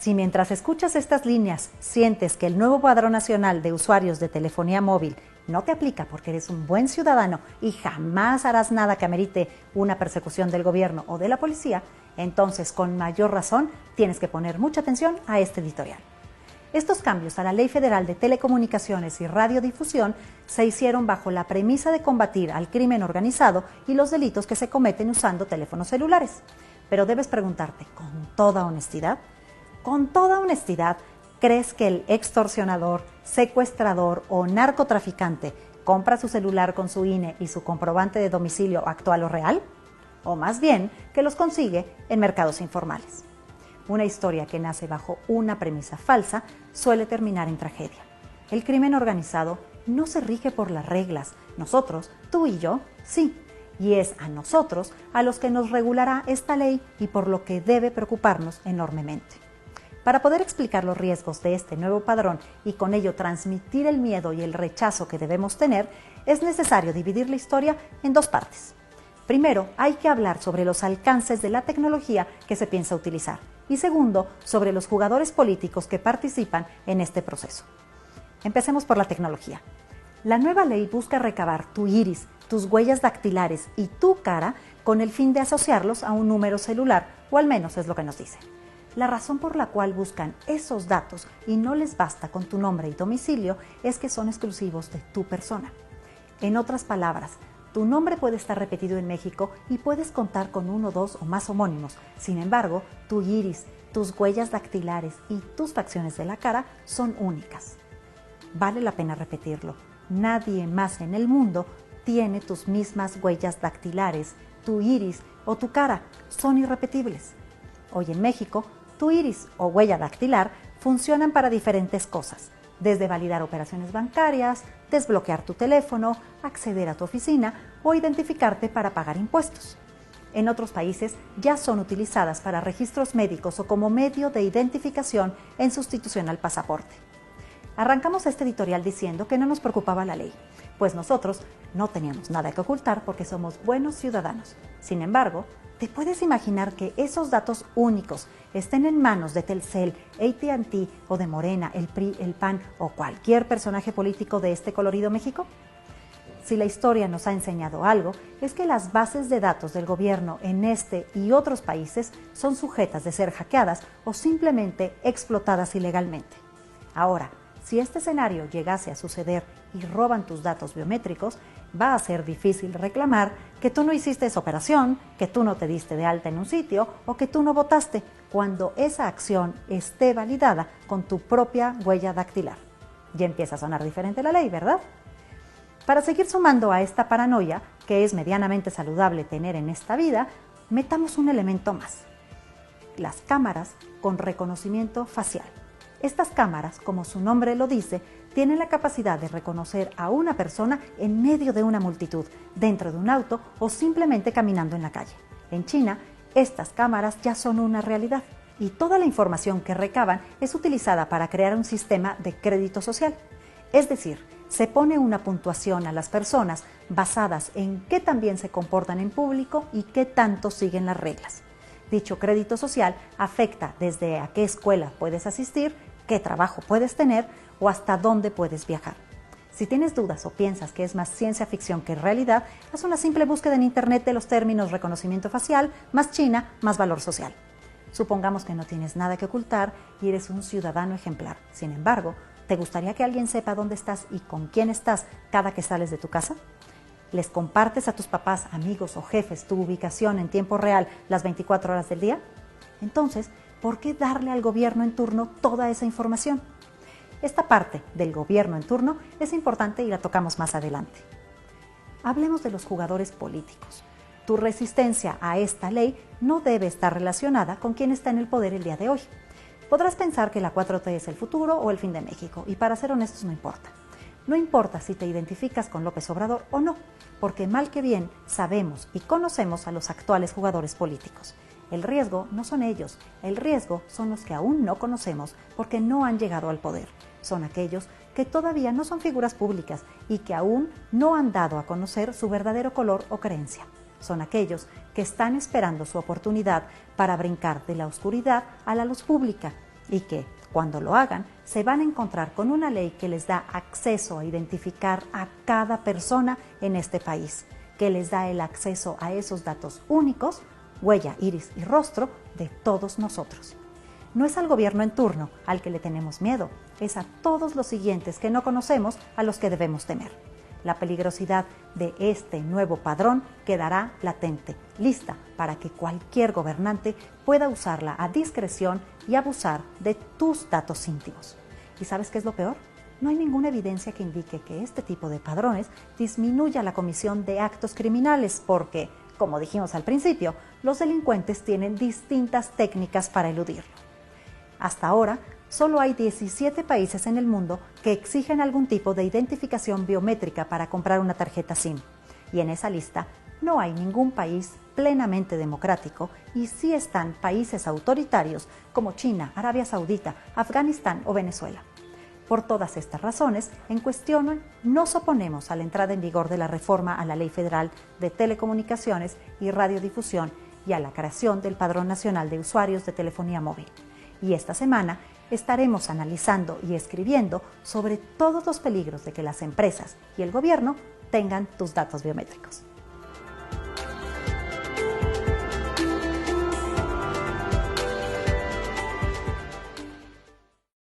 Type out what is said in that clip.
Si mientras escuchas estas líneas sientes que el nuevo Padrón Nacional de Usuarios de Telefonía Móvil no te aplica porque eres un buen ciudadano y jamás harás nada que amerite una persecución del gobierno o de la policía, entonces con mayor razón tienes que poner mucha atención a este editorial. Estos cambios a la Ley Federal de Telecomunicaciones y Radiodifusión se hicieron bajo la premisa de combatir al crimen organizado y los delitos que se cometen usando teléfonos celulares. Pero debes preguntarte, ¿con toda honestidad? ¿Con toda honestidad crees que el extorsionador, secuestrador o narcotraficante compra su celular con su INE y su comprobante de domicilio actual o real? O más bien, que los consigue en mercados informales. Una historia que nace bajo una premisa falsa suele terminar en tragedia. El crimen organizado no se rige por las reglas. Nosotros, tú y yo, sí. Y es a nosotros a los que nos regulará esta ley y por lo que debe preocuparnos enormemente. Para poder explicar los riesgos de este nuevo padrón y con ello transmitir el miedo y el rechazo que debemos tener, es necesario dividir la historia en dos partes. Primero, hay que hablar sobre los alcances de la tecnología que se piensa utilizar. Y segundo, sobre los jugadores políticos que participan en este proceso. Empecemos por la tecnología. La nueva ley busca recabar tu iris, tus huellas dactilares y tu cara con el fin de asociarlos a un número celular, o al menos es lo que nos dice. La razón por la cual buscan esos datos y no les basta con tu nombre y domicilio es que son exclusivos de tu persona. En otras palabras, tu nombre puede estar repetido en México y puedes contar con uno, dos o más homónimos. Sin embargo, tu iris, tus huellas dactilares y tus facciones de la cara son únicas. Vale la pena repetirlo. Nadie más en el mundo tiene tus mismas huellas dactilares, tu iris o tu cara. Son irrepetibles. Hoy en México, tu iris o huella dactilar funcionan para diferentes cosas, desde validar operaciones bancarias, desbloquear tu teléfono, acceder a tu oficina o identificarte para pagar impuestos. En otros países ya son utilizadas para registros médicos o como medio de identificación en sustitución al pasaporte. Arrancamos este editorial diciendo que no nos preocupaba la ley, pues nosotros no teníamos nada que ocultar porque somos buenos ciudadanos. Sin embargo, ¿te puedes imaginar que esos datos únicos estén en manos de Telcel, AT&T o de Morena, el PRI, el PAN o cualquier personaje político de este colorido México? Si la historia nos ha enseñado algo, es que las bases de datos del gobierno en este y otros países son sujetas de ser hackeadas o simplemente explotadas ilegalmente. Ahora, si este escenario llegase a suceder y roban tus datos biométricos, va a ser difícil reclamar que tú no hiciste esa operación, que tú no te diste de alta en un sitio o que tú no votaste cuando esa acción esté validada con tu propia huella dactilar. Ya empieza a sonar diferente la ley, ¿verdad? Para seguir sumando a esta paranoia, que es medianamente saludable tener en esta vida, metamos un elemento más: las cámaras con reconocimiento facial. Estas cámaras, como su nombre lo dice, tienen la capacidad de reconocer a una persona en medio de una multitud, dentro de un auto o simplemente caminando en la calle. En China, estas cámaras ya son una realidad y toda la información que recaban es utilizada para crear un sistema de crédito social. Es decir, se pone una puntuación a las personas basadas en qué tan bien se comportan en público y qué tanto siguen las reglas. Dicho crédito social afecta desde a qué escuela puedes asistir, qué trabajo puedes tener o hasta dónde puedes viajar. Si tienes dudas o piensas que es más ciencia ficción que realidad, haz una simple búsqueda en internet de los términos reconocimiento facial, más China, más valor social. Supongamos que no tienes nada que ocultar y eres un ciudadano ejemplar. Sin embargo, ¿te gustaría que alguien sepa dónde estás y con quién estás cada que sales de tu casa? ¿Les compartes a tus papás, amigos o jefes tu ubicación en tiempo real las 24 horas del día? Entonces, ¿por qué darle al gobierno en turno toda esa información? Esta parte del gobierno en turno es importante y la tocamos más adelante. Hablemos de los jugadores políticos. Tu resistencia a esta ley no debe estar relacionada con quién está en el poder el día de hoy. Podrás pensar que la 4T es el futuro o el fin de México, y para ser honestos no importa. No importa si te identificas con López Obrador o no, porque mal que bien sabemos y conocemos a los actuales jugadores políticos. El riesgo no son ellos, el riesgo son los que aún no conocemos porque no han llegado al poder. Son aquellos que todavía no son figuras públicas y que aún no han dado a conocer su verdadero color o creencia. Son aquellos que están esperando su oportunidad para brincar de la oscuridad a la luz pública y que, cuando lo hagan, se van a encontrar con una ley que les da acceso a identificar a cada persona en este país, que les da el acceso a esos datos únicos, huella, iris y rostro de todos nosotros. No es al gobierno en turno al que le tenemos miedo, es a todos los siguientes que no conocemos a los que debemos temer. La peligrosidad de este nuevo padrón quedará latente, lista para que cualquier gobernante pueda usarla a discreción y abusar de tus datos íntimos. ¿Y sabes qué es lo peor? No hay ninguna evidencia que indique que este tipo de padrones disminuya la comisión de actos criminales porque, como dijimos al principio, los delincuentes tienen distintas técnicas para eludirlo. Hasta ahora, solo hay 17 países en el mundo que exigen algún tipo de identificación biométrica para comprar una tarjeta SIM. Y en esa lista no hay ningún país plenamente democrático y sí están países autoritarios como China, Arabia Saudita, Afganistán o Venezuela. Por todas estas razones, en cuestión nos oponemos a la entrada en vigor de la reforma a la Ley Federal de Telecomunicaciones y Radiodifusión y a la creación del Padrón Nacional de Usuarios de Telefonía Móvil. Y esta semana estaremos analizando y escribiendo sobre todos los peligros de que las empresas y el gobierno tengan tus datos biométricos.